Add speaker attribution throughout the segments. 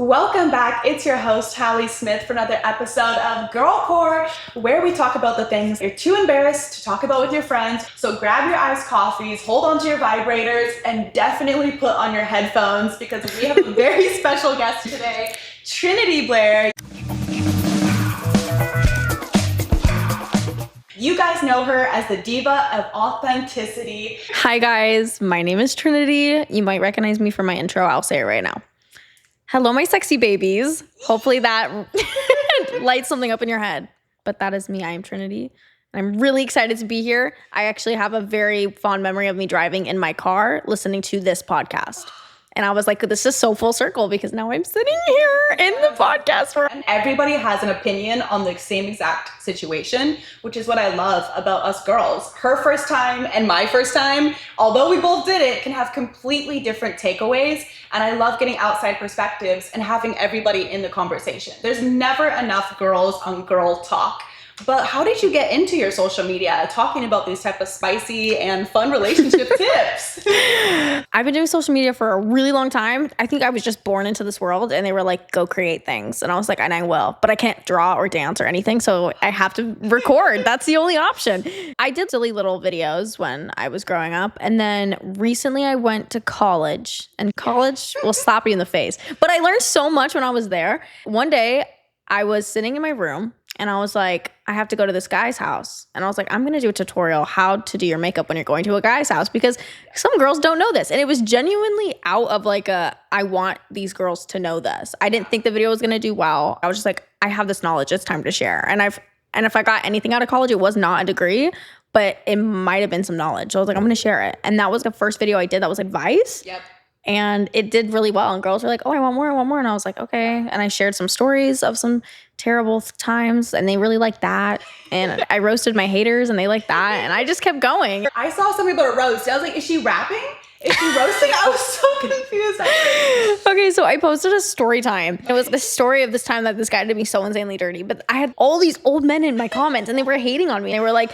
Speaker 1: Welcome back. It's your host, Hallismmith, for another episode of Girlhood, where we talk about the things you're too embarrassed to talk about with your friends. So grab your iced coffees, hold on to your vibrators, and definitely put on your headphones because we have a very special guest today, Trinity Blair. You guys know her as the diva of authenticity.
Speaker 2: Hi guys, my name is Trinity. You might recognize me from my intro. I'll say it right now. Hello, my sexy babies. Hopefully that lights something up in your head. But that is me. I am Trinity. I'm really excited to be here. I actually have a very fond memory of me driving in my car listening to this podcast. And I was like, this is so full circle because now I'm sitting here in the podcast room.
Speaker 1: And everybody has an opinion on the same exact situation, which is what I love about us girls. Her first time and my first time, although we both did it, can have completely different takeaways. And I love getting outside perspectives and having everybody in the conversation. There's never enough girls on girl talk. But how did you get into your social media talking about these type of spicy and fun relationship tips?
Speaker 2: I've been doing social media for a really long time. I think I was just born into this world and they were like, go create things. And I was like, and I will, but I can't draw or dance or anything. So I have to record. That's the only option. I did silly little videos when I was growing up. And then recently I went to college, and college will slap you in the face. But I learned so much when I was there. One day I was sitting in my room and I was like, I have to go to this guy's house. And I was like, I'm going to do a tutorial how to do your makeup when you're going to a guy's house because some girls don't know this. And it was genuinely out of like I want these girls to know this. I didn't think the video was going to do well. I was just like, I have this knowledge. It's time to share. And if I got anything out of college, it was not a degree, but it might have been some knowledge. So I was like, I'm going to share it. And that was the first video I did that was advice.
Speaker 1: Yep.
Speaker 2: And it did really well. And girls were like, oh, I want more, I want more. And I was like, okay. And I shared some stories of some terrible times and they really liked that. And I roasted my haters and they liked that. And I just kept going.
Speaker 1: I saw something about a roast. I was like, is she rapping? Is she roasting? I was so confused.
Speaker 2: Okay, so I posted a story time. It was the story of this time that this guy did me so insanely dirty. But I had all these old men in my comments and they were hating on me. They were like,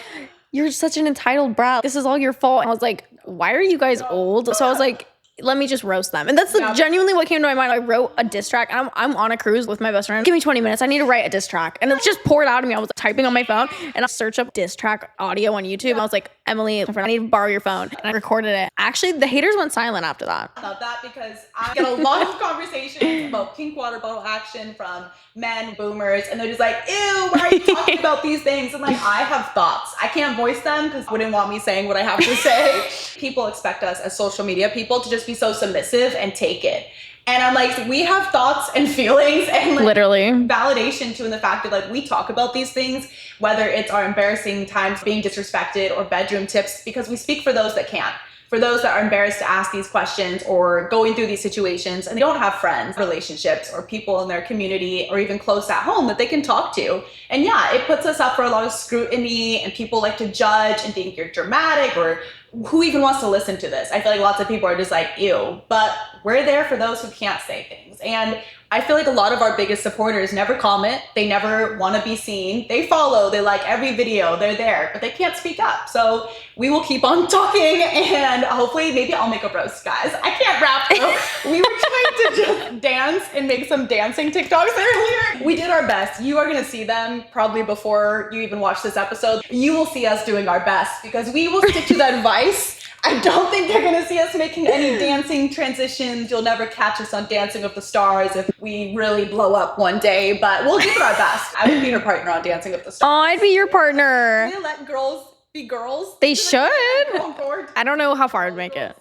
Speaker 2: you're such an entitled brat. This is all your fault. And I was like, why are you guys old? So I was like, let me just roast them. And that's genuinely what came to my mind. I wrote a diss track. And I'm on a cruise with my best friend. Give me 20 minutes. I need to write a diss track. And it just poured out of me. I was typing on my phone and I searched up diss track audio on YouTube. I was like, Emily, I need to borrow your phone. And I recorded it. Actually, the haters went silent after that.
Speaker 1: I love that because I get a lot of conversations about pink water bottle action from men, boomers, and they're just like, ew, why are you talking about these things? And like, I have thoughts. I can't voice them because they wouldn't want me saying what I have to say. People expect us as social media people to just be so submissive and take it. And I'm like, we have thoughts and feelings and like
Speaker 2: literally
Speaker 1: validation too in the fact that like we talk about these things, whether it's our embarrassing times being disrespected or bedroom tips, because we speak for those that can't. For those that are embarrassed to ask these questions or going through these situations and they don't have friends, relationships, or people in their community or even close at home that they can talk to. And yeah, it puts us up for a lot of scrutiny and people like to judge and think you're dramatic or who even wants to listen to this? I feel like lots of people are just like, ew, but we're there for those who can't say things. And I feel like a lot of our biggest supporters never comment. They never want to be seen. They follow, they like every video, they're there, but they can't speak up. So we will keep on talking and hopefully maybe I'll make a roast, guys. I can't rap though. We were trying to just dance and make some dancing TikToks earlier. We did our best. You are going to see them probably before you even watch this episode. You will see us doing our best because we will stick to that advice. I don't think they're gonna see us making any dancing transitions. You'll never catch us on Dancing with the Stars if we really blow up one day, but we'll give it our best. I would be your partner on Dancing with the Stars.
Speaker 2: Oh, I'd be your partner.
Speaker 1: Can we let girls be girls?
Speaker 2: They should. I don't know how far I'd make it.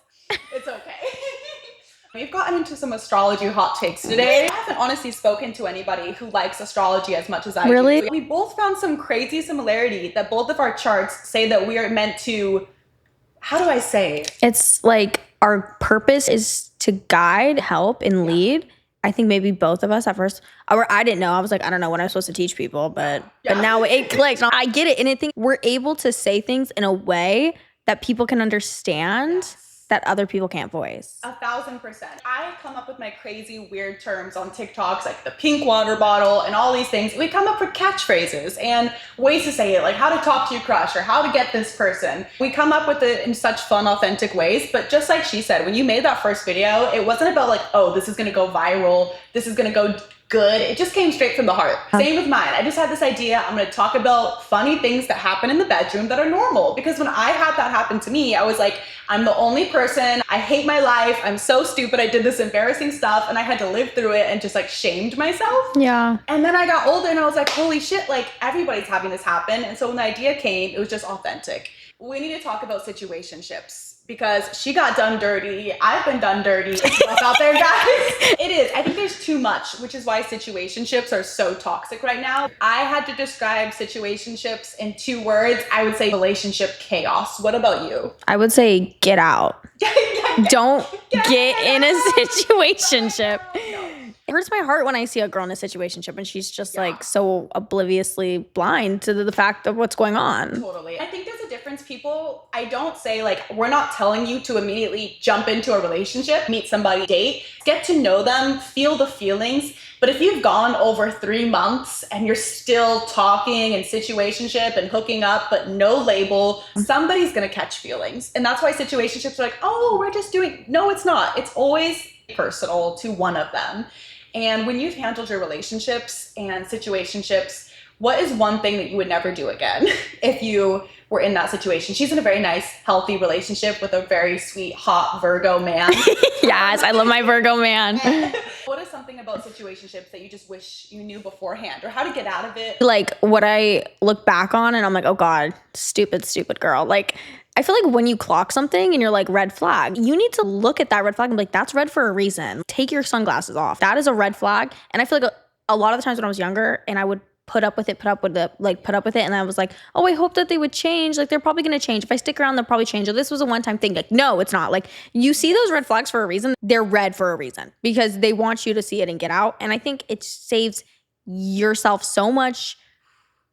Speaker 1: It's okay. We've gotten into some astrology hot takes today. I haven't honestly spoken to anybody who likes astrology as much as I do. We both found some crazy similarity that both of our charts say that we are meant to, how do I say?
Speaker 2: It's like our purpose is to guide, help, and lead. I think maybe both of us at first, or I didn't know. I was like, I don't know what I'm supposed to teach people, but now it clicks. I get it. And I think we're able to say things in a way that people can understand that other people can't voice.
Speaker 1: 1,000%. I come up with my crazy weird terms on TikToks, like the pink water bottle and all these things. We come up with catchphrases and ways to say it, like how to talk to your crush or how to get this person. We come up with it in such fun, authentic ways. But just like she said, when you made that first video, it wasn't about like, oh, this is gonna go viral, this is gonna go good. It just came straight from the heart. Same with mine. I just had this idea, I'm gonna talk about funny things that happen in the bedroom that are normal. Because when I had that happen to me, I was like, I'm the only person, I hate my life, I'm so stupid, I did this embarrassing stuff and I had to live through it and just like shamed myself.
Speaker 2: Yeah.
Speaker 1: And then I got older and I was like, holy shit, like everybody's having this happen. And so when the idea came, it was just authentic. We need to talk about situationships. Because she got done dirty. I've been done dirty. It's rough out there, guys. It is. I think there's too much, which is why situationships are so toxic right now. I had to describe situationships in 2 words. I would say relationship chaos. What about you?
Speaker 2: I would say get out. Don't get in a situationship.
Speaker 1: No.
Speaker 2: It hurts my heart when I see a girl in a situationship and she's just like so obliviously blind to the fact of what's going on.
Speaker 1: Totally. I think there's a difference. People, I don't say like, we're not telling you to immediately jump into a relationship, meet somebody, date, get to know them, feel the feelings. But if you've gone over 3 months and you're still talking and situationship and hooking up, but no label, somebody's gonna catch feelings. And that's why situationships are like, oh, we're just doing, no, it's not. It's always personal to one of them. And when you've handled your relationships and situationships, what is one thing that you would never do again if you were in that situation? She's in a very nice, healthy relationship with a very sweet, hot Virgo man.
Speaker 2: Yes, I love my Virgo man.
Speaker 1: What is something about situationships that you just wish you knew beforehand or how to get out of it?
Speaker 2: Like what I look back on and I'm like, oh God, stupid, stupid girl. Like, I feel like when you clock something and you're like, red flag, you need to look at that red flag and be like, that's red for a reason. Take your sunglasses off. That is a red flag. And I feel like a lot of the times when I was younger and I would put up with it. And I was like, oh, I hope that they would change. Like, they're probably going to change. If I stick around, they'll probably change. Or this was a one-time thing. Like, no, it's not. Like, you see those red flags for a reason. They're red for a reason because they want you to see it and get out. And I think it saves yourself so much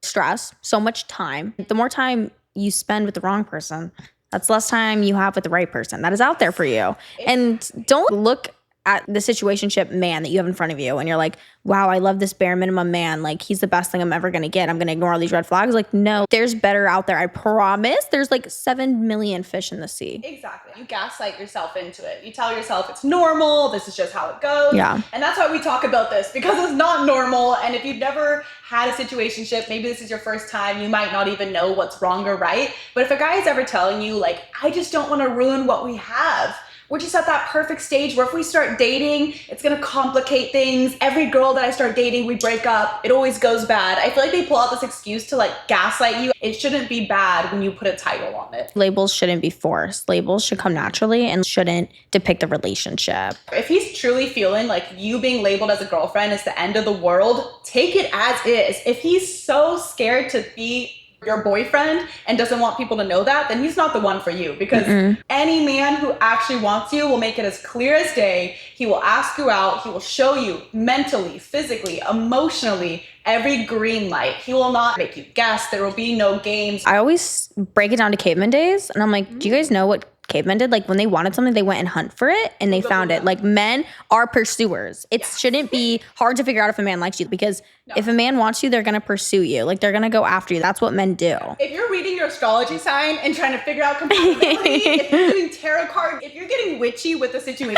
Speaker 2: stress, so much time. The more time you spend with the wrong person, that's less time you have with the right person that is out there for you. And don't look at the situationship man that you have in front of you and you're like, wow, I love this bare minimum man. Like, he's the best thing I'm ever going to get. I'm going to ignore all these red flags. Like, no, there's better out there. I promise. There's like 7 million fish in the sea.
Speaker 1: Exactly. You gaslight yourself into it. You tell yourself it's normal. This is just how it goes.
Speaker 2: Yeah.
Speaker 1: And that's why we talk about this, because it's not normal. And if you've never had a situationship, maybe this is your first time, you might not even know what's wrong or right. But if a guy is ever telling you like, I just don't want to ruin what we have, we're just at that perfect stage where if we start dating, it's going to complicate things. Every girl that I start dating, we break up. It always goes bad. I feel like they pull out this excuse to like gaslight you. It shouldn't be bad when you put a title on it.
Speaker 2: Labels shouldn't be forced. Labels should come naturally and shouldn't depict a relationship.
Speaker 1: If he's truly feeling like you being labeled as a girlfriend is the end of the world, take it as is. If he's so scared to be your boyfriend and doesn't want people to know that, then he's not the one for you, because any man who actually wants you will make it as clear as day. He will ask you out. He will show you mentally, physically, emotionally, every green light. He will not make you guess. There will be no games.
Speaker 2: I always break it down to caveman days and I'm like, do you guys know what cavemen did? Like, when they wanted something, they went and hunt for it and they found it. Like, men are pursuers. It shouldn't be hard to figure out if a man likes you, because if a man wants you, they're going to pursue you. Like, they're going to go after you. That's what men do.
Speaker 1: If you're reading your astrology sign and trying to figure out compatibility, if you're doing tarot cards, if you're getting witchy with the situation,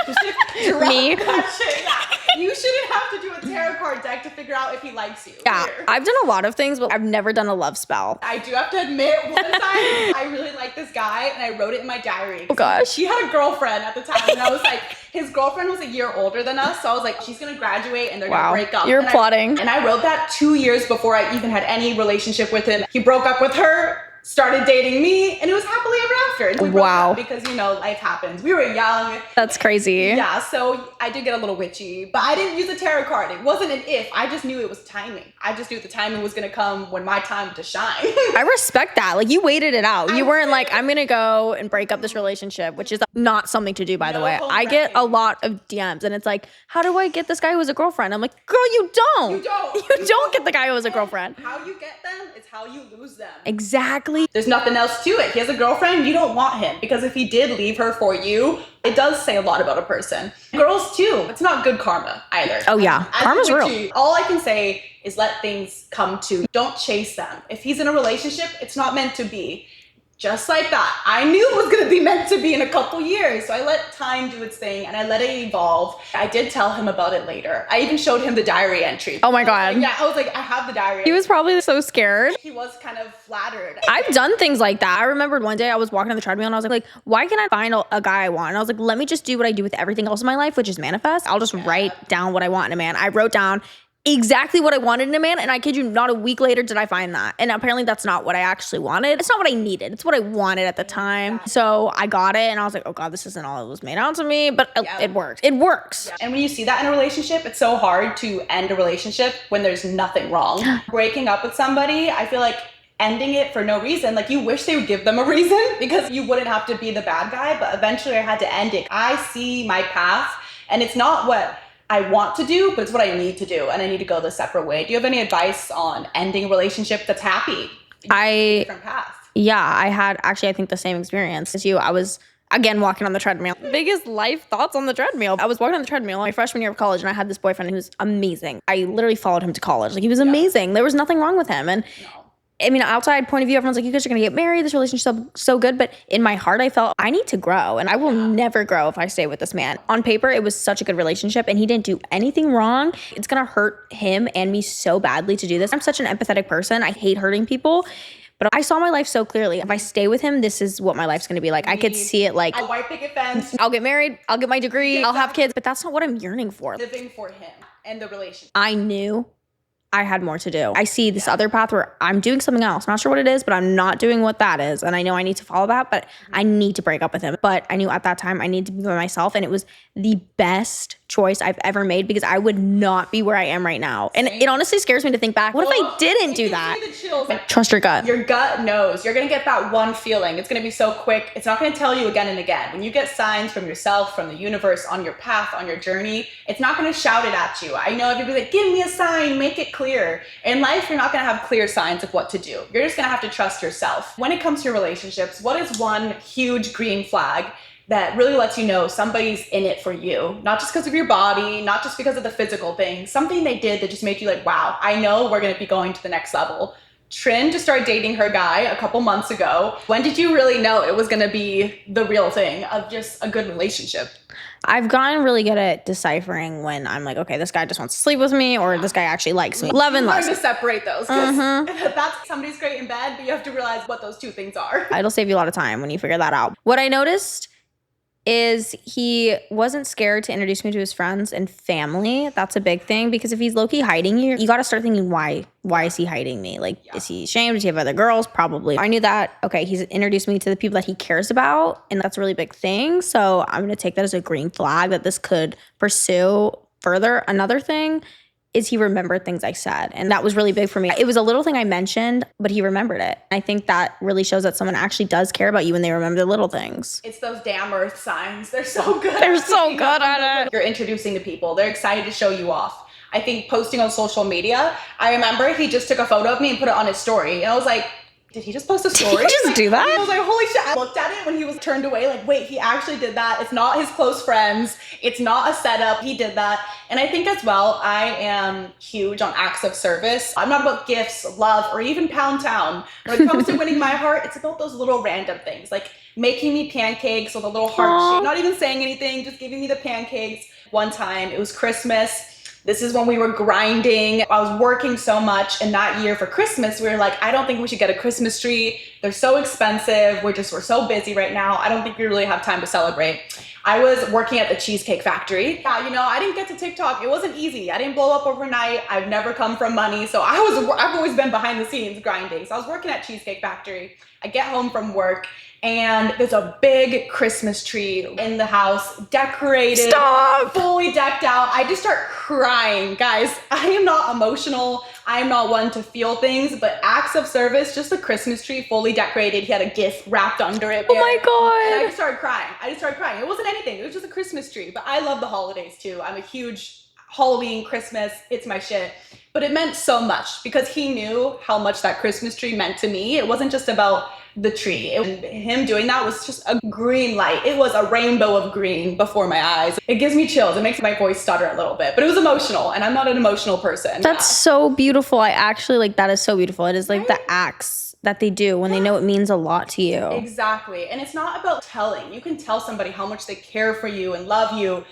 Speaker 2: Me?
Speaker 1: You shouldn't have to do a tarot card deck to figure out if he likes you.
Speaker 2: Yeah,
Speaker 1: Here.
Speaker 2: I've done a lot of things, but I've never done a love spell.
Speaker 1: I do have to admit, one time I really liked this guy and I wrote it in my diary.
Speaker 2: Oh gosh.
Speaker 1: He had a girlfriend at the time and I was like, his girlfriend was a year older than us. So I was like, she's going to graduate and they're going to break up.
Speaker 2: You're plotting.
Speaker 1: And I wrote that 2 years before I even had any relationship with him. He broke up with her, started dating me, and it was happily ever after. And we broke up because, you know, life happens. We were young.
Speaker 2: That's crazy.
Speaker 1: Yeah, so I did get a little witchy, but I didn't use a tarot card. It wasn't an if. I just knew it was timing. I just knew the timing was going to come when my time to shine.
Speaker 2: I respect that. Like, you waited it out. You weren't like, I'm going to go and break up this relationship, which is not something to do, by the way. I get a lot of DMs and it's like, how do I get this guy who has a girlfriend? I'm like, girl, you don't.
Speaker 1: You don't.
Speaker 2: You don't get the guy who has a girlfriend.
Speaker 1: How you get them is It's how you lose them.
Speaker 2: Exactly.
Speaker 1: There's nothing else to it. He has a girlfriend, you don't want him, because if he did leave her for you, it does say a lot about a person. Girls too, it's not good karma either.
Speaker 2: Oh yeah, karma's real.
Speaker 1: All I can say is let things come to you. Don't chase them. If he's in a relationship, it's not meant to be. Just like that. I knew it was going to be meant to be in a couple years. So I let time do its thing and I let it evolve. I did tell him about it later. I even showed him the diary entry.
Speaker 2: Oh my God.
Speaker 1: Yeah, I was like, I have the diary.
Speaker 2: He was probably so scared.
Speaker 1: He was kind of flattered.
Speaker 2: I've done things like that. I remembered one day I was walking on the treadmill and I was like, why can't I find a guy I want? And I was like, let me just do what I do with everything else in my life, which is manifest. I'll just write down what I want in a man. I wrote down exactly what I wanted in a man, and I kid you not, a week later did I find that. And apparently that's not what I actually wanted. It's not what I needed. It's what I wanted at the time. So I got it and I was like, oh God, this isn't all it was made out to me, but it worked. It works.
Speaker 1: And when you see that in a relationship, it's so hard to end a relationship when there's nothing wrong. Breaking up with somebody, I feel like ending it for no reason, like you wish they would give them a reason because you wouldn't have to be the bad guy, but eventually I had to end it. I see my path and it's not what I want to do, but it's what I need to do, and I need to go the separate way. Do you have any advice on ending a relationship that's happy? Different path.
Speaker 2: Yeah, I had actually, I think the same experience as you. I was again walking on the treadmill. Biggest life thoughts on the treadmill. I was walking on the treadmill my freshman year of college, and I had this boyfriend who was amazing. I literally followed him to college. Like he was amazing. There was nothing wrong with him, and I mean, outside point of view, everyone's like, you guys are going to get married. This relationship's so good. But in my heart, I felt I need to grow and I will never grow if I stay with this man. On paper, it was such a good relationship and he didn't do anything wrong. It's going to hurt him and me so badly to do this. I'm such an empathetic person. I hate hurting people. But I saw my life so clearly. If I stay with him, this is what my life's going to be like. I could see it like
Speaker 1: a white picket fence.
Speaker 2: I'll get married. I'll get my degree. I'll have kids. But that's not what I'm yearning for.
Speaker 1: Living for him and the relationship.
Speaker 2: I knew I had more to do. I see this other path where I'm doing something else. I'm not sure what it is, but I'm not doing what that is. And I know I need to follow that, but I need to break up with him. But I knew at that time I needed to be by myself. And it was the best choice I've ever made because I would not be where I am right now. And it honestly scares me to think back. What if I didn't do that? Trust your gut.
Speaker 1: Your gut knows. You're going to get that one feeling. It's going to be so quick. It's not going to tell you again and again. When you get signs from yourself, from the universe, on your path, on your journey, it's not going to shout it at you. I know everybody's like, give me a sign, make it clear. In life, you're not going to have clear signs of what to do. You're just going to have to trust yourself. When it comes to your relationships, what is one huge green flag that really lets you know somebody's in it for you? Not just because of your body, not just because of the physical thing, something they did that just made you like, wow, I know we're going to be going to the next level. Trin just started dating her guy a couple months ago. When did you really know it was going to be the real thing of just a good relationship?
Speaker 2: I've gotten really good at deciphering when I'm like, okay, this guy just wants to sleep with me or this guy actually likes me. Love and lust.
Speaker 1: Learn to separate those. That's somebody's great in bed, but you have to realize what those two things are.
Speaker 2: It'll save you a lot of time when you figure that out. What I noticed is he wasn't scared to introduce me to his friends and family. That's a big thing because if he's low-key hiding you got to start thinking, why is he hiding me? Like, is he ashamed? Does he have other girls? Probably. I knew that, okay, he's introduced me to the people that he cares about, and that's a really big thing. So I'm going to take that as a green flag that this could pursue further. Another thing is he remembered things I said. And that was really big for me. It was a little thing I mentioned, but he remembered it. I think that really shows that someone actually does care about you when they remember the little things.
Speaker 1: It's those damn earth signs. They're so good.
Speaker 2: They're so good at it.
Speaker 1: You're introducing to people. They're excited to show you off. I think posting on social media, I remember he just took a photo of me and put it on his story. And I was like, did he just post a story?
Speaker 2: Did he just do that?
Speaker 1: I was like, holy shit. I looked at it when he was turned away, like, wait, he actually did that. It's not his close friends. It's not a setup. He did that. And I think as well, I am huge on acts of service. I'm not about gifts, love, or even pound town. When it comes to winning my heart, it's about those little random things, like making me pancakes with a little heart shape, not even saying anything, just giving me the pancakes. One time, it was Christmas. This is when we were grinding. I was working so much, and that year for Christmas, we were like, I don't think we should get a Christmas tree. They're so expensive. We're so busy right now. I don't think we really have time to celebrate. I was working at the Cheesecake Factory. Yeah, you know, I didn't get to TikTok. It wasn't easy. I didn't blow up overnight. I've never come from money. So I've always been behind the scenes grinding. So I was working at Cheesecake Factory. I get home from work and there's a big Christmas tree in the house, decorated, fully decked out. I just start crying. Guys, I am not emotional. I am not one to feel things, but acts of service, just a Christmas tree fully decorated. He had a gift wrapped under it.
Speaker 2: Oh my God.
Speaker 1: And I just started crying. It wasn't anything. It was just a Christmas tree, but I love the holidays too. I'm a huge Halloween, Christmas, it's my shit. but it meant so much because he knew how much that Christmas tree meant to me. It wasn't just about the tree. Him doing that was just a green light. It was a rainbow of green before my eyes. It gives me chills. It makes my voice stutter a little bit, but it was emotional, and I'm not an emotional person.
Speaker 2: That's so beautiful. I actually like that is so beautiful. It is like the acts that they do when they know it means a lot to you.
Speaker 1: Exactly. And it's not about telling. You can tell somebody how much they care for you and love you.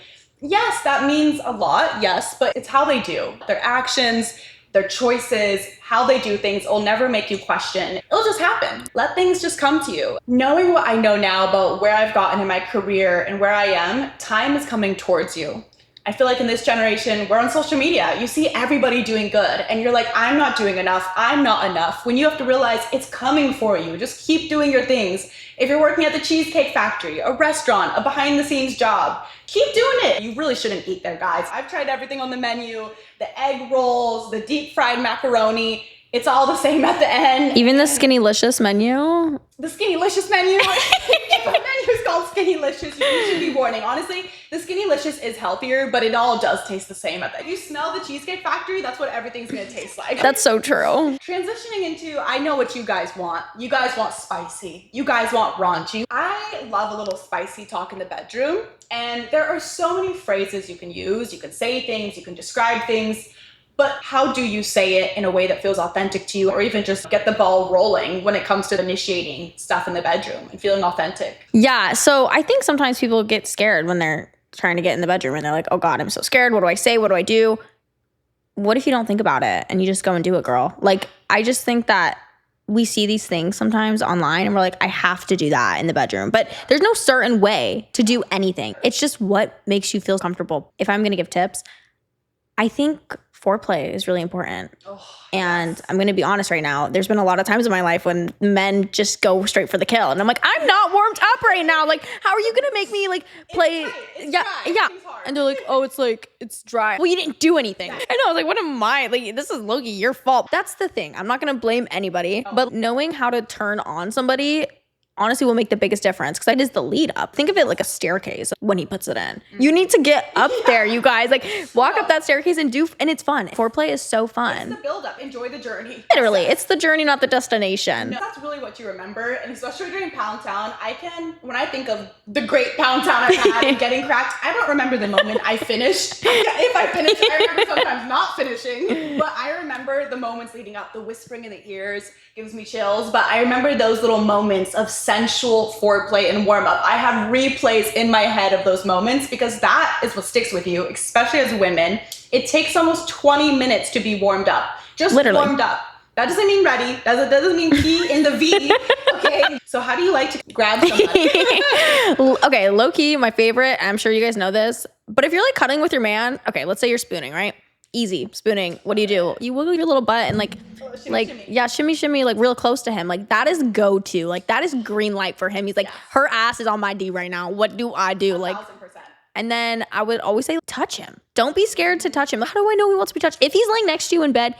Speaker 1: Yes, that means a lot. Yes, but it's how they do. Their actions, their choices, how they do things will never make you question. It'll just happen. Let things just come to you. Knowing what I know now about where I've gotten in my career and where I am, time is coming towards you. I feel like in this generation, we're on social media. You see everybody doing good and you're like, I'm not doing enough. I'm not enough. When you have to realize it's coming for you. Just keep doing your things. If you're working at the Cheesecake Factory, a restaurant, a behind the scenes job, keep doing it. You really shouldn't eat there, guys. I've tried everything on the menu, the egg rolls, the deep fried macaroni. It's all the same at the end.
Speaker 2: Even the Skinnylicious menu.
Speaker 1: The Skinnylicious menu. The menu is called Skinnylicious. You should be warning. Honestly, the Skinnylicious is healthier, but it all does taste the same. If you smell the Cheesecake Factory, that's what everything's gonna taste like.
Speaker 2: That's so true.
Speaker 1: Transitioning into, I know what you guys want. You guys want spicy. You guys want raunchy. I love a little spicy talk in the bedroom, and there are so many phrases you can use. You can say things, you can describe things. But how do you say it in a way that feels authentic to you, or even just get the ball rolling when it comes to initiating stuff in the bedroom and feeling authentic?
Speaker 2: Yeah, so I think sometimes people get scared when they're trying to get in the bedroom and they're like, oh God, I'm so scared. What do I say? What do I do? What if you don't think about it and you just go and do it, girl? Like, I just think that we see these things sometimes online and we're like, I have to do that in the bedroom. But there's no certain way to do anything. It's just what makes you feel comfortable. If I'm going to give tips, I think foreplay is really important. And I'm going to be honest right now. There's been a lot of times in my life when men just go straight for the kill. And I'm like, I'm not warmed up right now. Like, how are you going to make me like play?
Speaker 1: It's dry.
Speaker 2: And they're like, oh, it's dry. Well, you didn't do anything. I know. I was like, what am I? Like, this is low-key your fault. That's the thing. I'm not going to blame anybody. But knowing how to turn on somebody honestly will make the biggest difference, because that is the lead up. Think of it like a staircase when he puts it in. You need to get up there, you guys. Like, walk up that staircase and it's fun. Foreplay is so fun.
Speaker 1: It's the build up. Enjoy the journey.
Speaker 2: Literally, it's the journey, not the destination.
Speaker 1: No, that's really what you remember. And especially during Pound Town, when I think of the great Pound Town I've had and getting cracked, I don't remember the moment I finished. If I finished, I remember sometimes not finishing. But I remember the moments leading up. The whispering in the ears gives me chills. But I remember those little moments of sensual foreplay and warm up. I have replays in my head of those moments because that is what sticks with you, especially as women. It takes almost 20 minutes to be warmed up. Just
Speaker 2: literally
Speaker 1: warmed up. That doesn't mean ready. That doesn't mean P in the V. Okay. So how do you like to grab somebody?
Speaker 2: Okay, low key, my favorite. I'm sure you guys know this. But if you're like cuddling with your man, okay, let's say you're spooning, right? Easy spooning. What do? You wiggle your little butt and shimmy, like real close to him. Like, that is go-to. Like, that is green light for him. He's like, her ass is on my D right now. What do I do?
Speaker 1: 1,000%.
Speaker 2: Like, and then I would always say, touch him. Don't be scared to touch him. How do I know he wants to be touched? If he's laying next to you in bed,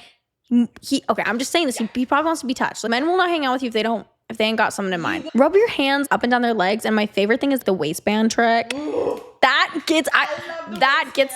Speaker 2: I'm just saying this. He probably wants to be touched. Like, men will not hang out with you if they ain't got something in mind. Rub your hands up and down their legs. And my favorite thing is the waistband trick. That gets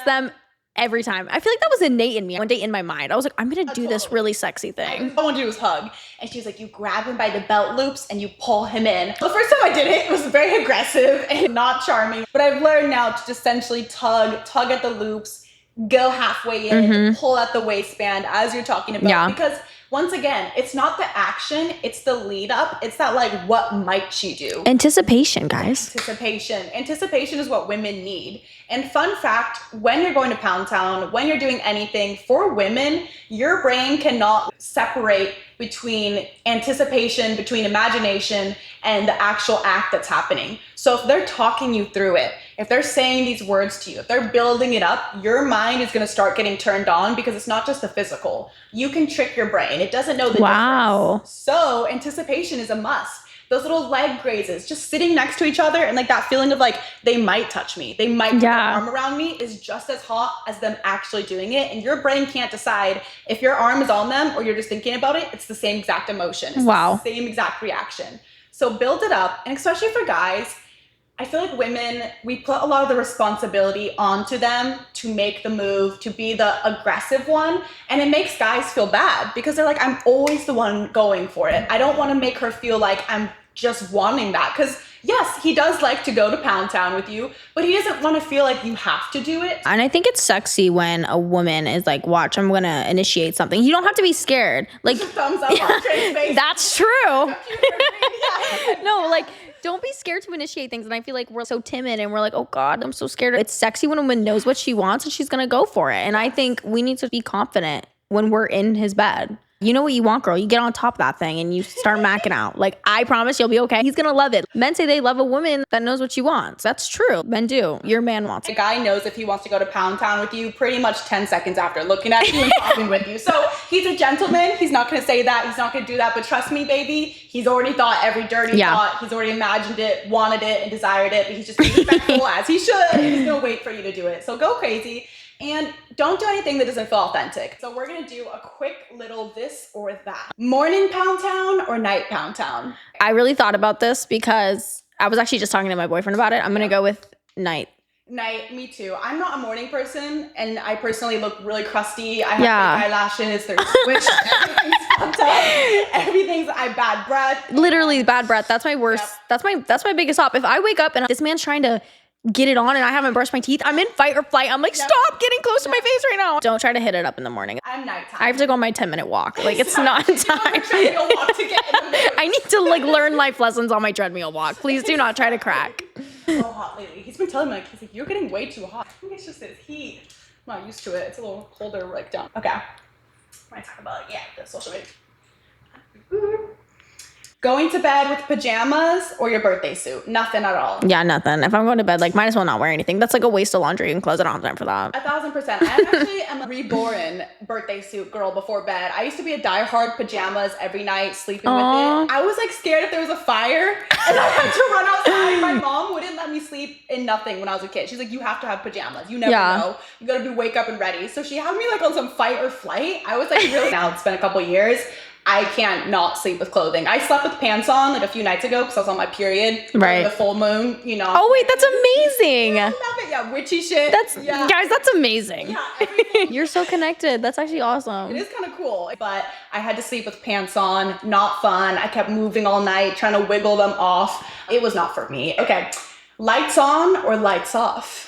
Speaker 2: them every time. I feel like that was innate in me. One day in my mind, I was like, I'm gonna do this really sexy thing.
Speaker 1: All I want to do is hug. And she's like, you grab him by the belt loops and you pull him in. The first time I did it, it was very aggressive and not charming. But I've learned now to essentially tug at the loops, go halfway in, pull at the waistband as you're talking about.
Speaker 2: Yeah.
Speaker 1: Because once again, it's not the action, it's the lead up. It's that, like, what might she do?
Speaker 2: Anticipation, guys.
Speaker 1: Anticipation is what women need. And fun fact, when you're going to Pound Town, when you're doing anything, for women, your brain cannot separate between anticipation, between imagination, and the actual act that's happening. So if they're talking you through it, if they're saying these words to you, if they're building it up, your mind is going to start getting turned on, because it's not just the physical. You can trick your brain. It doesn't know the difference. So anticipation is a must. Those little leg grazes, just sitting next to each other, and like that feeling of like, they might touch me, they might put their arm around me, is just as hot as them actually doing it. And your brain can't decide if your arm is on them or you're just thinking about it. It's the same exact emotion. It's the same exact reaction. So build it up. And especially for guys, I feel like women, we put a lot of the responsibility onto them to make the move, to be the aggressive one. And it makes guys feel bad because they're like, I'm always the one going for it. I don't want to make her feel like I'm just wanting that. Because yes, he does like to go to Pound Town with you, but he doesn't want to feel like you have to do it.
Speaker 2: And I think it's sexy when a woman is like, watch, I'm going to initiate something. You don't have to be scared. Like,
Speaker 1: thumbs up on Trey's face.
Speaker 2: That's true.
Speaker 1: Yeah.
Speaker 2: No, like, don't be scared to initiate things. And I feel like we're so timid and we're like, oh God, I'm so scared. It's sexy when a woman knows what she wants and she's going to go for it. And I think we need to be confident when we're in his bed. You know what you want, girl. You get on top of that thing and you start macking out. Like, I promise you'll be okay. He's going to love it. Men say they love a woman that knows what she wants. That's true. Men do. Your man wants
Speaker 1: A
Speaker 2: it.
Speaker 1: guy knows if he wants to go to Pound Town with you pretty much 10 seconds after looking at you and talking with you. So he's a gentleman. He's not going to say that. He's not going to do that. But trust me, baby, he's already thought every dirty thought. He's already imagined it, wanted it, and desired it. But he's just being respectful as he should. And he's going to wait for you to do it. So go crazy. And don't do anything that doesn't feel authentic. So we're gonna do a quick little this or that. Morning Pound Town or night Pound Town?
Speaker 2: I really thought about this because I was actually just talking to my boyfriend about it. I'm going to go with night.
Speaker 1: Night, me too. I'm not a morning person, and I personally look really crusty. I have fake eyelashes, they're squished, everything's fucked up. Everything's, I have bad breath.
Speaker 2: Literally bad breath. That's my worst.
Speaker 1: Yep.
Speaker 2: That's my biggest op. If I wake up and this man's trying to get it on and I haven't brushed my teeth, I'm in fight or flight. I'm like, stop getting close to my face right now. Don't try to hit it up in the morning.
Speaker 1: I'm nighttime.
Speaker 2: I have to go on my 10-minute walk. Like, it's not time. I need to like learn life lessons on my treadmill walk. Please do not try to crack.
Speaker 1: So hot lately. He's been telling me, he's like, you're getting way too hot. I think it's just this heat. I'm not used to it. It's a little colder right down. Okay. When I talk about, the social media. Going to bed with pajamas or your birthday suit? Nothing at all.
Speaker 2: Yeah, nothing. If I'm going to bed, like, might as well not wear anything. That's like a waste of laundry and clothes. I don't have time for that.
Speaker 1: 1,000%. I actually am a reborn birthday suit girl before bed. I used to be a diehard pajamas every night, sleeping with it. I was like scared if there was a fire and I had to run outside. My mom wouldn't let me sleep in nothing when I was a kid. She's like, you have to have pajamas. You never know. You gotta be wake up and ready. So she had me like on some fight or flight. I was like really, now it's been a couple years. I can't not sleep with clothing. I slept with pants on like a few nights ago because I was on my period.
Speaker 2: Right.
Speaker 1: The full moon, you know.
Speaker 2: Oh wait, that's amazing.
Speaker 1: I love it. Yeah, witchy shit.
Speaker 2: Guys, that's amazing.
Speaker 1: Yeah, everything.
Speaker 2: You're so connected. That's actually awesome.
Speaker 1: It is kind of cool, but I had to sleep with pants on. Not fun. I kept moving all night, trying to wiggle them off. It was not for me. Okay, lights on or lights off?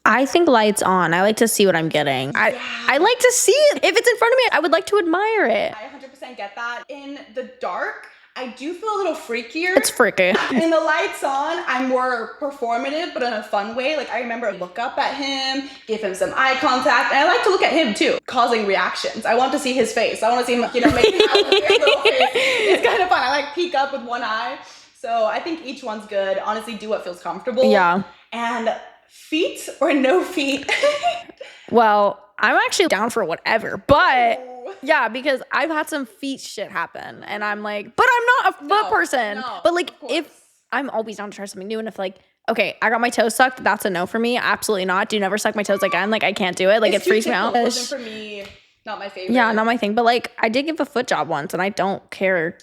Speaker 2: I think lights on. I like to see what I'm getting. I like to see it. If it's in front of me, I would like to admire it.
Speaker 1: I 100% get that. In the dark, I do feel a little freakier.
Speaker 2: It's freaky.
Speaker 1: In the lights on, I'm more performative, but in a fun way. Like, I remember I look up at him, give him some eye contact, and I like to look at him too, causing reactions. I want to see his face. I want to see him, making out with his little face. It's kind of fun. I like peek up with one eye. So I think each one's good. Honestly, do what feels comfortable.
Speaker 2: Yeah.
Speaker 1: And feet or no feet?
Speaker 2: Well, I'm actually down for whatever, but yeah, because I've had some feet shit happen and I'm like, but I'm not a foot person.
Speaker 1: No,
Speaker 2: but like, if I'm always down to try something new, and if like, okay, I got my toes sucked, that's a no for me. Absolutely not. Do never suck my toes again. Like, I can't do it. Like, it freaks me out.
Speaker 1: It wasn't for me. Not my favorite.
Speaker 2: Yeah, not my thing. But like, I did give a foot job once and I don't care.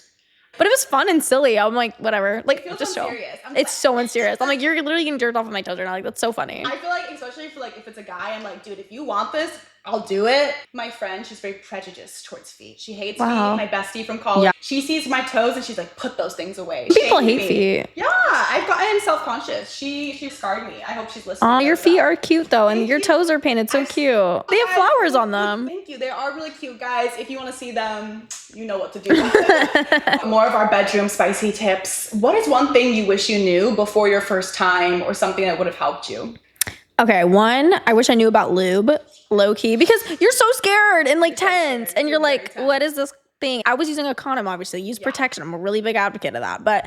Speaker 2: But it was fun and silly. I'm like, whatever. Like, just show. It's so unserious. I'm like, you're literally getting jerked off with my toes right now. Like, that's so funny.
Speaker 1: I feel like, especially for like, if it's a guy, I'm like, dude, if you want this, I'll do it. My friend, she's very prejudiced towards feet. She hates feet. My bestie from college. Yeah. She sees my toes and she's like, put those things away.
Speaker 2: People hate feet.
Speaker 1: Yeah, I am self-conscious. She scarred me. I hope she's listening.
Speaker 2: Oh, your feet are cute though, and your toes are painted so cute. They have flowers on them.
Speaker 1: Thank you. They are really cute, guys. If you want to see them, you know what to do. More of our bedroom spicy tips. What is one thing you wish you knew before your first time, or something that would have helped you?
Speaker 2: Okay, one, I wish I knew about lube, low key, because you're so scared and like tense, and you're like, what is this thing? I was using a condom, obviously, use protection. I'm a really big advocate of that, but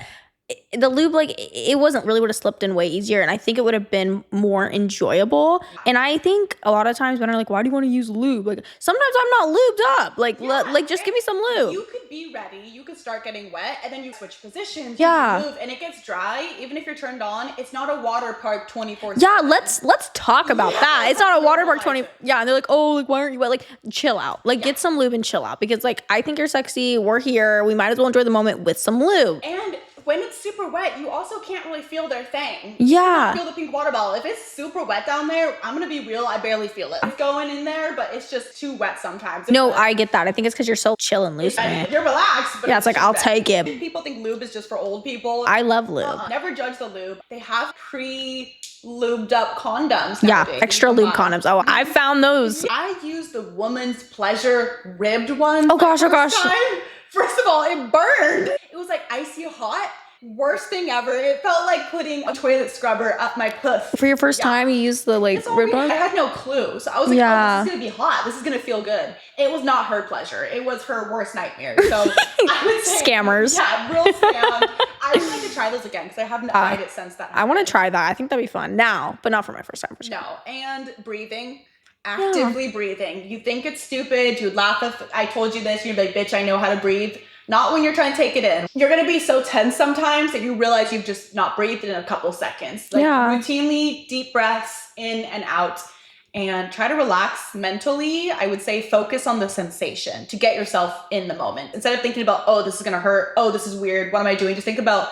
Speaker 2: the lube, like, it wasn't really, would have slipped in way easier, and I think it would have been more enjoyable. And I think a lot of times men are like, why do you want to use lube? Like, sometimes I'm not lubed up. Like, like, just give me some lube.
Speaker 1: You could be ready, you could start getting wet, and then you switch positions,
Speaker 2: yeah,
Speaker 1: you move, and it gets dry. Even if you're turned on, it's not a water park 24/7.
Speaker 2: Yeah, let's talk about that. It's not a water park 20. Yeah, and they're like, oh, like, why aren't you wet? Like, chill out. Like, get some lube and chill out, because like, I think you're sexy. We're here. We might as well enjoy the moment with some lube.
Speaker 1: And when it's super wet, you also can't really feel their thing.
Speaker 2: Yeah.
Speaker 1: You feel the pink water bottle. If it's super wet down there, I'm gonna be real, I barely feel it. It's going in there, but it's just too wet sometimes.
Speaker 2: No, I get that. I think it's because you're so chill and loose, man.
Speaker 1: You're relaxed, but
Speaker 2: Yeah, it's like, I'll take it.
Speaker 1: People think lube is just for old people.
Speaker 2: I love lube.
Speaker 1: Never judge the lube. They have pre-lubed up condoms
Speaker 2: Yeah,
Speaker 1: nowadays.
Speaker 2: extra lube condoms. Oh, I found those.
Speaker 1: I use the woman's pleasure ribbed one.
Speaker 2: Oh gosh,
Speaker 1: First of all, it burned. It was like icy hot. Worst thing ever. It felt like putting a toilet scrubber up my puss.
Speaker 2: For your first time, you used the like ribbed one?
Speaker 1: I had no clue. So I was like, oh, this is gonna be hot. This is gonna feel good. It was not her pleasure. It was her worst nightmare. So I would say,
Speaker 2: scammers.
Speaker 1: Yeah, real scam. I would like to try those again because I haven't tried it since that.
Speaker 2: I want to try that. I think that'd be fun now, but not for my first time. For sure.
Speaker 1: No, and breathing. Actively breathing. You think it's stupid. You'd laugh if I told you this. You'd be like, bitch, I know how to breathe. Not when you're trying to take it in. You're gonna be so tense sometimes that you realize you've just not breathed in a couple seconds. Like routinely deep breaths in and out, and try to relax mentally. I would say focus on the sensation to get yourself in the moment. Instead of thinking about, oh, this is gonna hurt. Oh, this is weird. What am I doing? Just think about,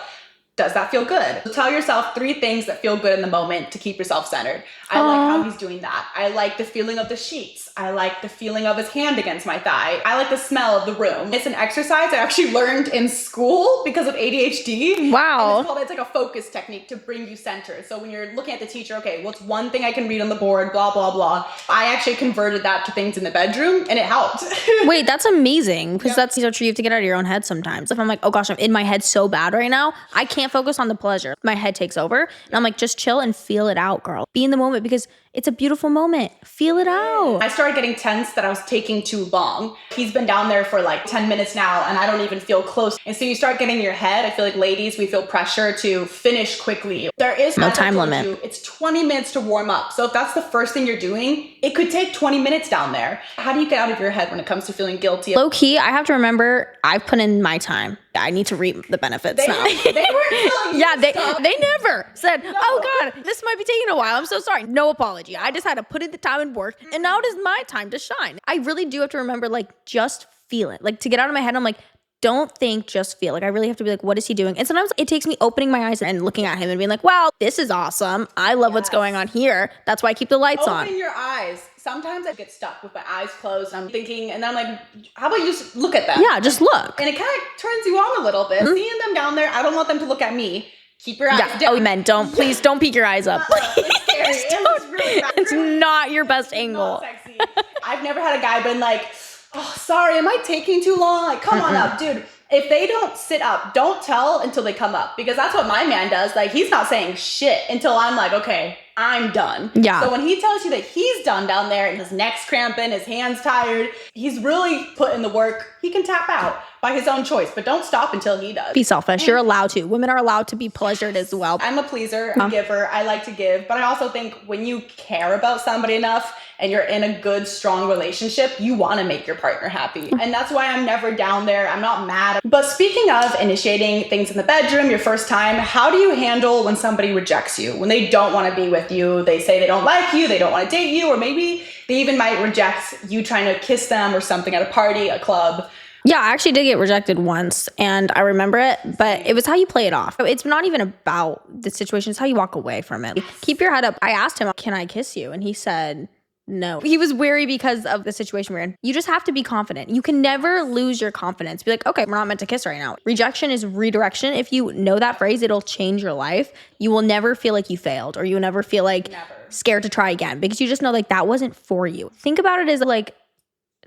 Speaker 1: does that feel good? So tell yourself 3 things that feel good in the moment to keep yourself centered. I like how he's doing that. I like the feeling of the sheets. I like the feeling of his hand against my thigh. I like the smell of the room. It's an exercise I actually learned in school because of ADHD.
Speaker 2: Wow.
Speaker 1: And it's like a focus technique to bring you centered. So when you're looking at the teacher, okay, what's one thing I can read on the board, blah, blah, blah. I actually converted that to things in the bedroom and it helped.
Speaker 2: Wait, that's amazing because that's so true. You have to get out of your own head sometimes. If I'm like, oh gosh, I'm in my head so bad right now, I can't focus on the pleasure. My head takes over and I'm like, just chill and feel it out, girl. Be in the moment because it's a beautiful moment. Feel it out.
Speaker 1: I started getting tense that I was taking too long. He's been down there for like 10 minutes now and I don't even feel close. And so you start getting in your head. I feel like ladies, we feel pressure to finish quickly. There is
Speaker 2: no time limit.
Speaker 1: It's 20 minutes to warm up. So if that's the first thing you're doing, it could take 20 minutes down there. How do you get out of your head when it comes to feeling guilty?
Speaker 2: Low key, I have to remember I've put in my time. I need to reap the benefits now.
Speaker 1: They weren't telling you
Speaker 2: yeah, they never said, oh God, this might be taking a while. I'm so sorry. No apology. I just had to put in the time and work and now it is my time to shine. I really do have to remember, like, just feel it. Like, to get out of my head, I'm like, don't think, just feel. Like, I really have to be like, what is he doing? And sometimes it takes me opening my eyes and looking at him and being like, wow, this is awesome. I love what's going on here. That's why I keep the lights on.
Speaker 1: Open your eyes. Sometimes I get stuck with my eyes closed and I'm thinking, and then I'm like, how about you just look at them?
Speaker 2: Yeah, just look.
Speaker 1: And it kind of turns you on a little bit. Seeing them down there, I don't want them to look at me. Keep your eyes down.
Speaker 2: Oh, men, please don't peek your eyes up.
Speaker 1: It's scary. It was really bad.
Speaker 2: It's not your best angle.
Speaker 1: Not sexy. I've never had a guy been like, oh, sorry, am I taking too long? Like, come on up, dude. If they don't sit up, don't tell until they come up, because that's what my man does. Like, he's not saying shit until I'm like, okay, I'm done.
Speaker 2: Yeah.
Speaker 1: So when he tells you that he's done down there and his neck's cramping, his hand's tired, he's really put in the work, he can tap out by his own choice, but don't stop until he does.
Speaker 2: Be selfish. You're allowed to. Women are allowed to be pleasured as well.
Speaker 1: I'm a pleaser, I'm a giver. I like to give, but I also think when you care about somebody enough and you're in a good, strong relationship, you want to make your partner happy. And that's why I'm never down there. I'm not mad. But speaking of initiating things in the bedroom, your first time, how do you handle when somebody rejects you? When they don't want to be with you, they say they don't like you, they don't want to date you, or maybe they even might reject you trying to kiss them or something at a party, a club.
Speaker 2: Yeah, I actually did get rejected once and I remember it, but it was how you play it off. It's not even about the situation, it's how you walk away from it. Keep your head up. I asked him, can I kiss you? And he said, no. He was wary because of the situation we're in. You just have to be confident. You can never lose your confidence. Be like, okay, we're not meant to kiss right now. Rejection is redirection. If you know that phrase, it'll change your life. You will never feel like you failed, or you'll never feel like scared to try again, because you just know like that wasn't for you. Think about it as like,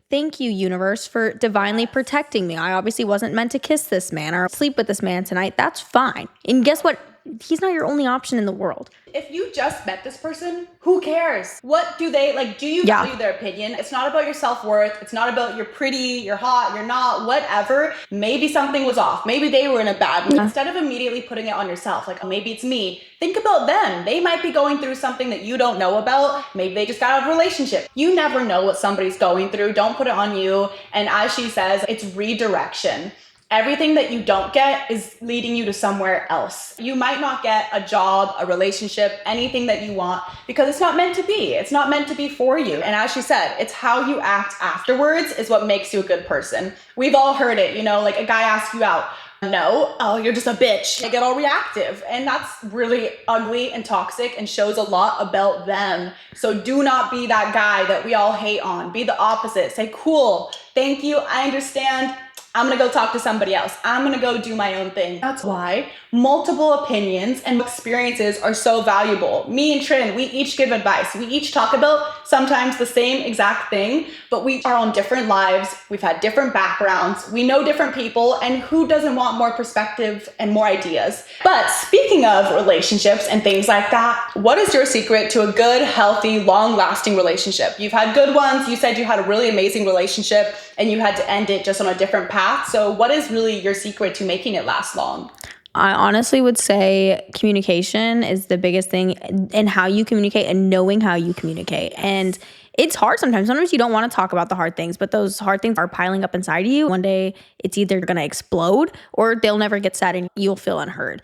Speaker 2: thank you, universe, for divinely protecting me. I obviously wasn't meant to kiss this man or sleep with this man tonight. That's fine. And guess what? He's not your only option in the world.
Speaker 1: If you just met this person, who cares? What do they like? Do you value their opinion? It's not about your self-worth. It's not about you're pretty, you're hot, you're not, whatever. Maybe something was off. Maybe they were in a bad mood. Instead of immediately putting it on yourself, like, oh, maybe it's me, think about them. They might be going through something that you don't know about. Maybe they just got out of a relationship. You never know what somebody's going through. Don't put it on you. And as she says, it's redirection. Everything that you don't get is leading you to somewhere else. You might not get a job, a relationship, anything that you want, because it's not meant to be. It's not meant to be for you. And as she said, it's how you act afterwards is what makes you a good person. We've all heard it, you know, like a guy asks you out. No, oh, you're just a bitch. They get all reactive, and that's really ugly and toxic and shows a lot about them. So do not be that guy that we all hate on. Be the opposite. Say, cool, thank you, I understand. I'm gonna go talk to somebody else. I'm gonna go do my own thing. That's why multiple opinions and experiences are so valuable. Me and Trin, we each give advice. We each talk about sometimes the same exact thing, but we are on different lives. We've had different backgrounds. We know different people, and who doesn't want more perspective and more ideas? But speaking of relationships and things like that, what is your secret to a good, healthy, long-lasting relationship? You've had good ones. You said you had a really amazing relationship and you had to end it just on a different path. So what is really your secret to making it last long?
Speaker 2: I honestly would say communication is the biggest thing, and how you communicate and knowing how you communicate. And it's hard sometimes. Sometimes you don't want to talk about the hard things, but those hard things are piling up inside of you. One day it's either going to explode or they'll never get said and you'll feel unheard.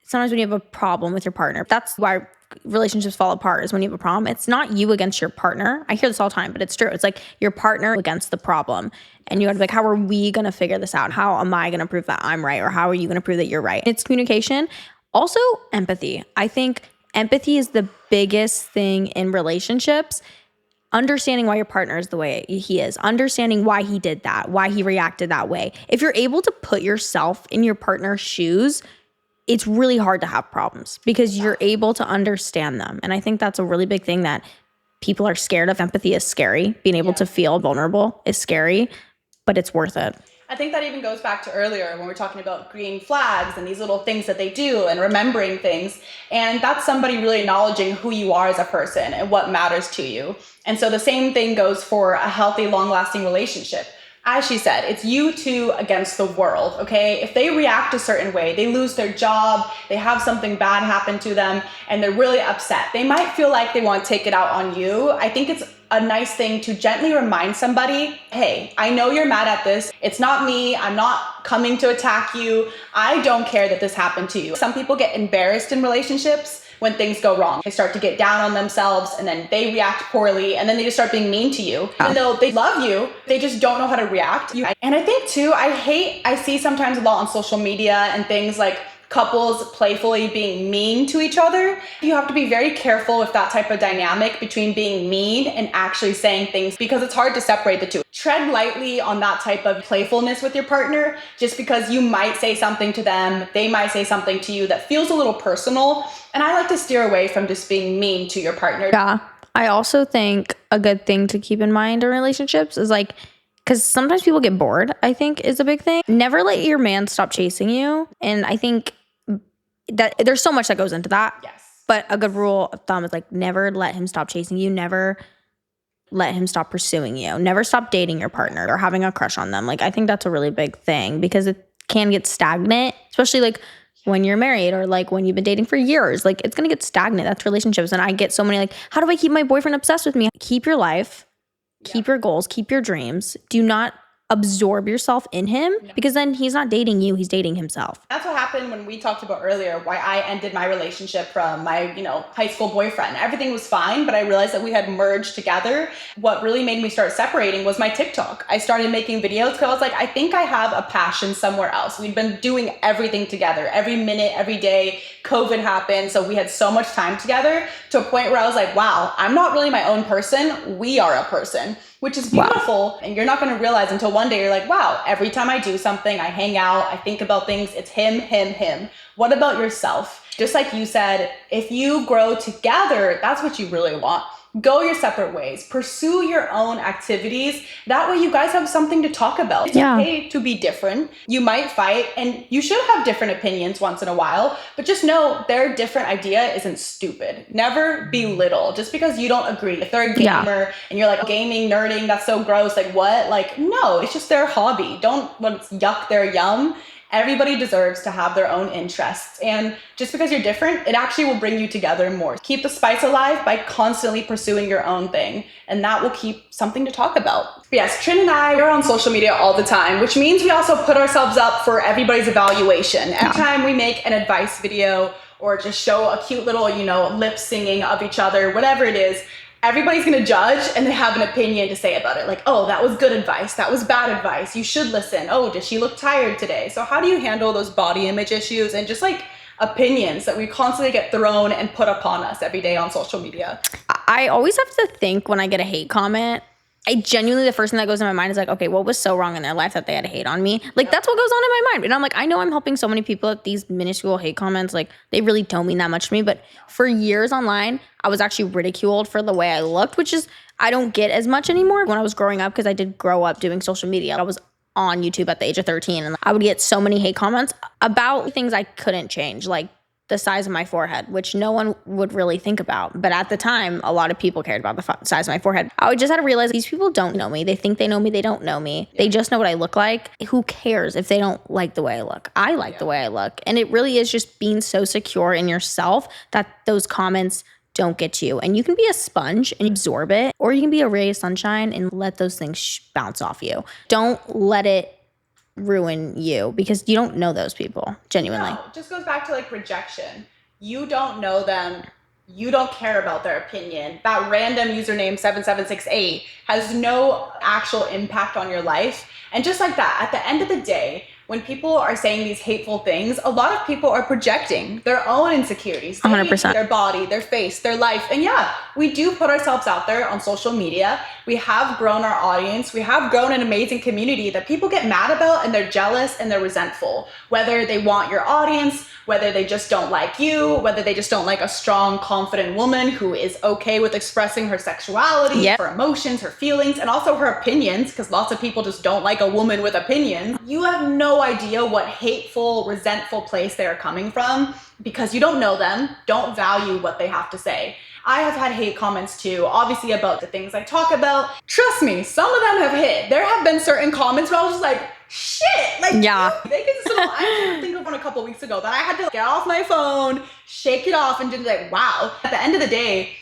Speaker 2: Sometimes when you have a problem with your partner, that's why relationships fall apart, is when you have a problem. It's not you against your partner. I hear this all the time, but it's true. It's like your partner against the problem. And you gotta be like, how are we gonna figure this out? How am I gonna prove that I'm right? Or how are you gonna prove that you're right? It's communication. Also, empathy. I think empathy is the biggest thing in relationships. Understanding why your partner is the way he is, understanding why he did that, why he reacted that way. If you're able to put yourself in your partner's shoes, it's really hard to have problems because you're able to understand them. And I think that's a really big thing that people are scared of. Empathy is scary. Being able to feel vulnerable is scary, but it's worth it.
Speaker 1: I think that even goes back to earlier when we we're talking about green flags and these little things that they do and remembering things. And that's somebody really acknowledging who you are as a person and what matters to you. And so the same thing goes for a healthy, long-lasting relationship. As she said, it's you two against the world, okay? If they react a certain way, they lose their job, they have something bad happen to them, and they're really upset. They might feel like they want to take it out on you. I think it's a nice thing to gently remind somebody, hey, I know you're mad at this. It's not me. I'm not coming to attack you. I don't care that this happened to you. Some people get embarrassed in relationships when things go wrong. They start to get down on themselves and then they react poorly and then they just start being mean to you. Even though they love you, they just don't know how to react. And I think too, I see sometimes a lot on social media and things like couples playfully being mean to each other. You have to be very careful with that type of dynamic between being mean and actually saying things, because it's hard to separate the two. Tread lightly on that type of playfulness with your partner, just because you might say something to them, they might say something to you that feels a little personal. And I like to steer away from just being mean to your partner.
Speaker 2: Yeah. I also think a good thing to keep in mind in relationships is like, because sometimes people get bored, I think is a big thing. Never let your man stop chasing you. And I think that there's so much that goes into that.
Speaker 1: Yes.
Speaker 2: But a good rule of thumb is like, never let him stop chasing you. Never let him stop pursuing you. Never stop dating your partner or having a crush on them. Like, I think that's a really big thing because it can get stagnant, especially like when you're married or like when you've been dating for years. Like, it's going to get stagnant. That's relationships. And I get so many like, how do I keep my boyfriend obsessed with me? Keep your life, keep your goals, keep your dreams. Do not absorb yourself in him, because then he's not dating you, he's dating himself.
Speaker 1: That's what happened when we talked about earlier, why I ended my relationship from my, high school boyfriend. Everything was fine, but I realized that we had merged together. What really made me start separating was my TikTok. I started making videos because I was like, I think I have a passion somewhere else. We'd been doing everything together, every minute, every day. COVID happened, so we had so much time together to a point where I was like, wow, I'm not really my own person. We are a person, which is beautiful. Wow. And you're not going to realize until one day you're like, wow, every time I do something, I hang out, I think about things, it's him, him, him. What about yourself? Just like you said, if you grow together, that's what you really want. Go your separate ways, pursue your own activities. That way you guys have something to talk about. It's okay to be different. You might fight and you should have different opinions once in a while, but just know their different idea isn't stupid. Never belittle just because you don't agree. If they're a gamer and you're like, gaming, nerding, that's so gross. Like what? Like, no, it's just their hobby. Don't let's yuck their yum. Everybody deserves to have their own interests. And just because you're different, it actually will bring you together more. Keep the spice alive by constantly pursuing your own thing. And that will keep something to talk about. But yes, Trin and I are on social media all the time, which means we also put ourselves up for everybody's evaluation. Every time we make an advice video or just show a cute little, lip singing of each other, whatever it is, everybody's gonna judge and they have an opinion to say about it. Like, oh, that was good advice. That was bad advice. You should listen. Oh, did she look tired today? So how do you handle those body image issues and just like opinions that we constantly get thrown and put upon us every day on social media?
Speaker 2: I always have to think when I get a hate comment, I genuinely, the first thing that goes in my mind is like, okay, what was so wrong in their life that they had to hate on me? Like, that's what goes on in my mind. And I'm like, I know I'm helping so many people at these minuscule hate comments. Like, they really don't mean that much to me. But for years online, I was actually ridiculed for the way I looked, which is, I don't get as much anymore. When I was growing up, because I did grow up doing social media, I was on YouTube at the age of 13, and I would get so many hate comments about things I couldn't change, like the size of my forehead, which no one would really think about. But at the time, a lot of people cared about the size of my forehead. I just had to realize these people don't know me. They think they know me. They don't know me. They just know what I look like. Who cares if they don't like the way I look? I like the way I look. And it really is just being so secure in yourself that those comments don't get to you. And you can be a sponge and absorb it, or you can be a ray of sunshine and let those things bounce off you. Don't let it ruin you, because you don't know those people genuinely.
Speaker 1: No, it just goes back to like rejection. You don't know them. You don't care about their opinion. That random username 7768 has no actual impact on your life. And just like that, at the end of the day, when people are saying these hateful things, a lot of people are projecting their own insecurities.
Speaker 2: 100%.
Speaker 1: Their body, their face, their life. And yeah, we do put ourselves out there on social media. We have grown our audience. We have grown an amazing community that people get mad about, and they're jealous and they're resentful. Whether they want your audience, whether they just don't like you, whether they just don't like a strong, confident woman who is okay with expressing her sexuality, her emotions, her feelings, and also her opinions, because lots of people just don't like a woman with opinions. You have no idea what hateful, resentful place they are coming from, because you don't know them, don't value what they have to say. I have had hate comments too, obviously about the things I talk about. Trust me, some of them have hit. There have been certain comments where I was just like, shit, like,
Speaker 2: yeah.
Speaker 1: I can think of one a couple weeks ago that I had to get off my phone, shake it off, and just like, wow. At the end of the day,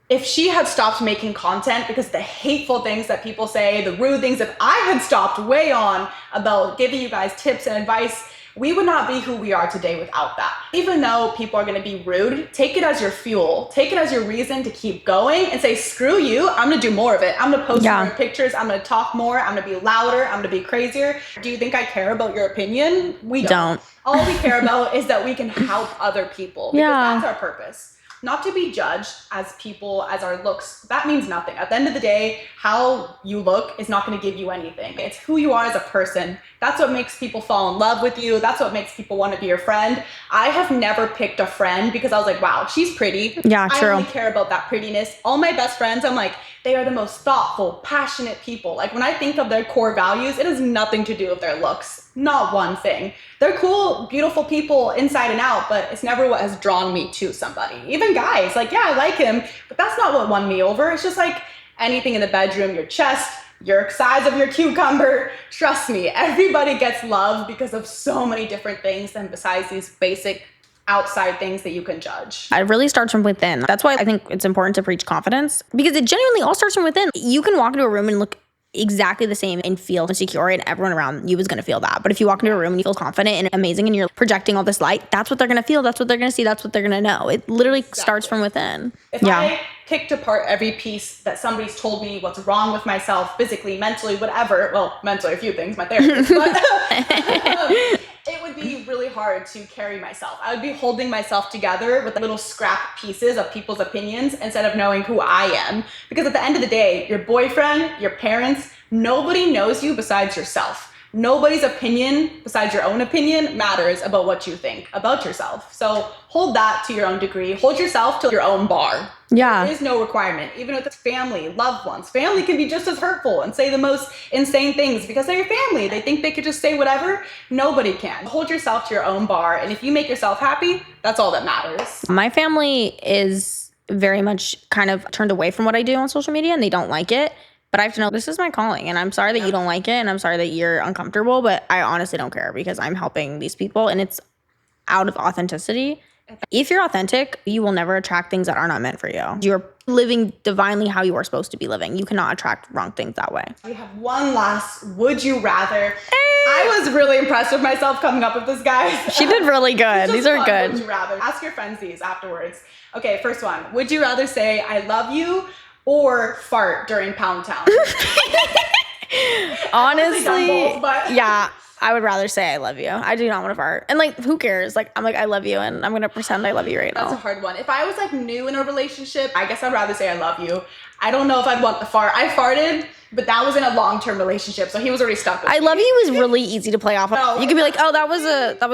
Speaker 1: if she had stopped making content because the hateful things that people say, the rude things, if I had stopped way on about giving you guys tips and advice, we would not be who we are today without that. Even though people are gonna be rude, take it as your fuel. Take it as your reason to keep going and say, screw you, I'm gonna do more of it. I'm gonna post more pictures, I'm gonna talk more, I'm gonna be louder, I'm gonna be crazier. Do you think I care about your opinion? We don't. All we care about is that we can help other people, because that's our purpose. Not to be judged as people, as our looks. That means nothing. At the end of the day, how you look is not going to give you anything. It's who you are as a person. That's what makes people fall in love with you. That's what makes people want to be your friend. I have never picked a friend because I was like, wow, she's pretty.
Speaker 2: Yeah, true.
Speaker 1: I only care about that prettiness. All my best friends, I'm like, they are the most thoughtful, passionate people. Like, when I think of their core values, it has nothing to do with their looks. Not one thing. They're cool, beautiful people inside and out, but it's never what has drawn me to somebody. Even guys, like, yeah, I like him, but that's not what won me over. It's just like anything in the bedroom, your chest, your size of your cucumber. Trust me, everybody gets love because of so many different things, and besides these basic outside things that you can judge.
Speaker 2: It really starts from within. That's why I think it's important to preach confidence, because it genuinely all starts from within. You can walk into a room and look exactly the same and feel insecure, and everyone around you is going to feel that. But if you walk into a room and you feel confident and amazing and you're projecting all this light, that's what they're going to feel. That's what they're going to see. That's what they're going to know. It literally starts from within.
Speaker 1: If I picked apart every piece that somebody's told me what's wrong with myself, physically, mentally, whatever, well, mentally, a few things, my therapist, but it would be really hard to carry myself. I would be holding myself together with little scrap pieces of people's opinions instead of knowing who I am. Because at the end of the day, your boyfriend, your parents, nobody knows you besides yourself. Nobody's opinion besides your own opinion matters about what you think about yourself. So hold that to your own degree. Hold yourself to your own bar.
Speaker 2: Yeah.
Speaker 1: There is no requirement. Even with family, loved ones. Family can be just as hurtful and say the most insane things because they're your family. They think they could just say whatever. Nobody can. Hold yourself to your own bar. And if you make yourself happy, that's all that matters.
Speaker 2: My family is very much kind of turned away from what I do on social media, and they don't like it. But I have to know this is my calling, and I'm sorry that you don't like it, and I'm sorry that you're uncomfortable, but I honestly don't care because I'm helping these people, and it's out of authenticity. If you're authentic, you will never attract things that are not meant for you. You're living divinely how you are supposed to be living. You cannot attract wrong things that way.
Speaker 1: We have one last would you rather. I was really impressed with myself coming up with this, guys.
Speaker 2: She did really good. These are good.
Speaker 1: Would you rather? Ask your friends these afterwards. Okay, first one. Would you rather say I love you or fart during Pound Town?
Speaker 2: Honestly,
Speaker 1: done both, but-
Speaker 2: yeah, I would rather say I love you. I do not want to fart. And like, who cares? Like, I'm like, I love you, and I'm gonna pretend I love you right
Speaker 1: That's a
Speaker 2: now.
Speaker 1: hard one. If I was like new in a relationship, I guess I'd rather say I love you. I don't know if I'd want the fart. I farted, but that was in a long-term relationship, so he was already stuck with
Speaker 2: I
Speaker 1: me.
Speaker 2: love you is really easy to play off of.
Speaker 1: No,
Speaker 2: You could be like, oh, that was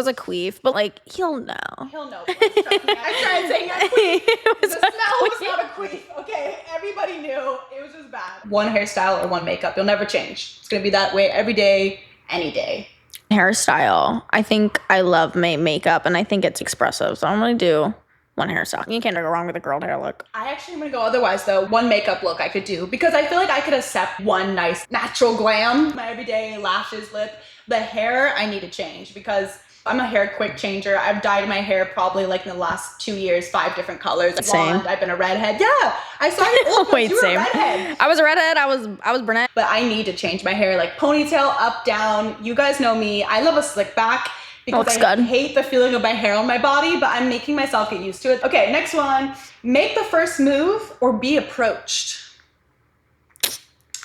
Speaker 2: a queef, but like, he'll know.
Speaker 1: He'll know. Trust me. I tried saying a queef.
Speaker 2: It
Speaker 1: The
Speaker 2: was a
Speaker 1: smell was
Speaker 2: queef.
Speaker 1: not a queef. Okay, everybody knew. It was just bad. One hairstyle or one makeup. You'll never change. It's gonna be that way every day, any day.
Speaker 2: Hairstyle. I think I love my makeup, and I think it's expressive, so I'm gonna do one hairstyle. You can't go wrong with a curled hair look.
Speaker 1: I actually am gonna go otherwise though. One makeup look I could do because I feel like I could accept one nice natural glam. My everyday lashes, lip. The hair I need to change because I'm a hair quick changer. I've dyed my hair probably like in the last 2 years, 5 different colors.
Speaker 2: Same.
Speaker 1: Blonde, I've been a redhead. Yeah, I saw your old
Speaker 2: Wait,
Speaker 1: you were
Speaker 2: same.
Speaker 1: a redhead.
Speaker 2: I was a redhead. I was brunette.
Speaker 1: But I need to change my hair, like ponytail, up, down. You guys know me. I love a slick back because
Speaker 2: Looks
Speaker 1: I
Speaker 2: good.
Speaker 1: hate the feeling of my hair on my body, but I'm making myself get used to it. Okay, next one. Make the first move or be approached.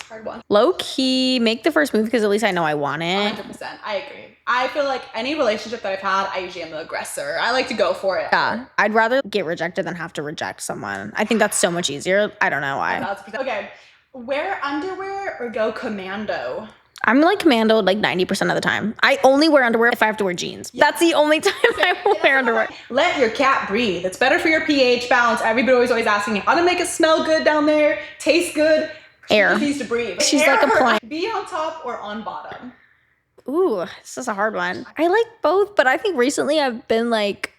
Speaker 1: Hard one.
Speaker 2: Low key, make the first move because at least I know I want it.
Speaker 1: 100%. I agree. I feel like any relationship that I've had, I usually am the aggressor. I like to go for it.
Speaker 2: Yeah, I'd rather get rejected than have to reject someone. I think that's so much easier. I don't know why.
Speaker 1: 1000%. Okay, wear underwear or go commando?
Speaker 2: I'm like commando like 90% of the time. I only wear underwear if I have to wear jeans. That's the only time I will wear underwear.
Speaker 1: Let your cat breathe. It's better for your pH balance. Everybody was always asking me how to make it smell good down there, taste good. She
Speaker 2: Air.
Speaker 1: just needs to breathe.
Speaker 2: She's
Speaker 1: Air
Speaker 2: like a
Speaker 1: her-
Speaker 2: plant.
Speaker 1: Be on top or on bottom.
Speaker 2: Ooh, this is a hard one. I like both, but I think recently I've been like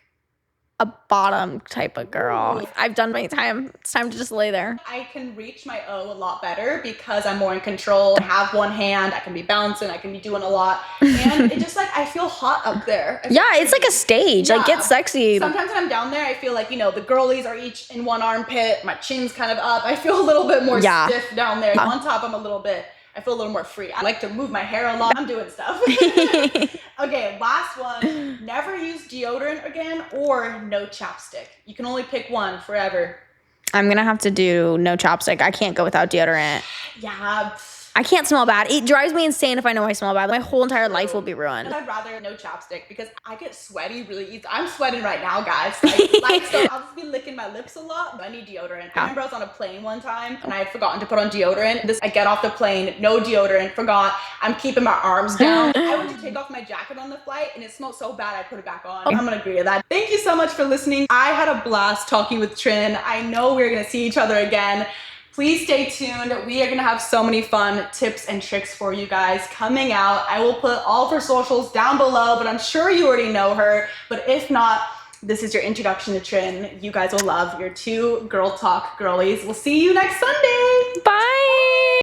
Speaker 2: a bottom type of girl.
Speaker 1: Ooh.
Speaker 2: I've done my time. It's time to just lay there.
Speaker 1: I can reach my O a lot better because I'm more in control. I have one hand. I can be bouncing. I can be doing a lot. And it just like, I feel hot up there. I feel
Speaker 2: Yeah, it's like a stage. Like,
Speaker 1: Yeah.
Speaker 2: get sexy.
Speaker 1: Sometimes when I'm down there, I feel like, you know, the girlies are each in one armpit. My chin's kind of up. I feel a little bit more
Speaker 2: Yeah.
Speaker 1: stiff down there. On top, I feel a little more free. I like to move my hair a lot. I'm doing stuff. Okay, last one. Never use deodorant again or no chapstick. You can only pick one forever.
Speaker 2: I'm gonna have to do no chapstick. I can't go without deodorant.
Speaker 1: Yeah.
Speaker 2: I can't smell bad. It drives me insane if I know I smell bad. My whole entire life will be ruined.
Speaker 1: I'd rather no chapstick because I get sweaty really easy. I'm sweating right now, guys. Like so I'll just be licking my lips a lot, but I need deodorant. I remember I was on a plane one time and I had forgotten to put on deodorant. I get off the plane, no deodorant, forgot. I'm keeping my arms down. I went to take off my jacket on the flight and it smelled so bad I put it back on. I'm gonna agree with that. Thank you so much for listening. I had a blast talking with Trin. I know we're gonna see each other again. Please stay tuned. We are gonna have so many fun tips and tricks for you guys coming out. I will put all of her socials down below, but I'm sure you already know her. But if not, this is your introduction to Trin. You guys will love your 2 girl talk girlies. We'll see you next Sunday.
Speaker 2: Bye.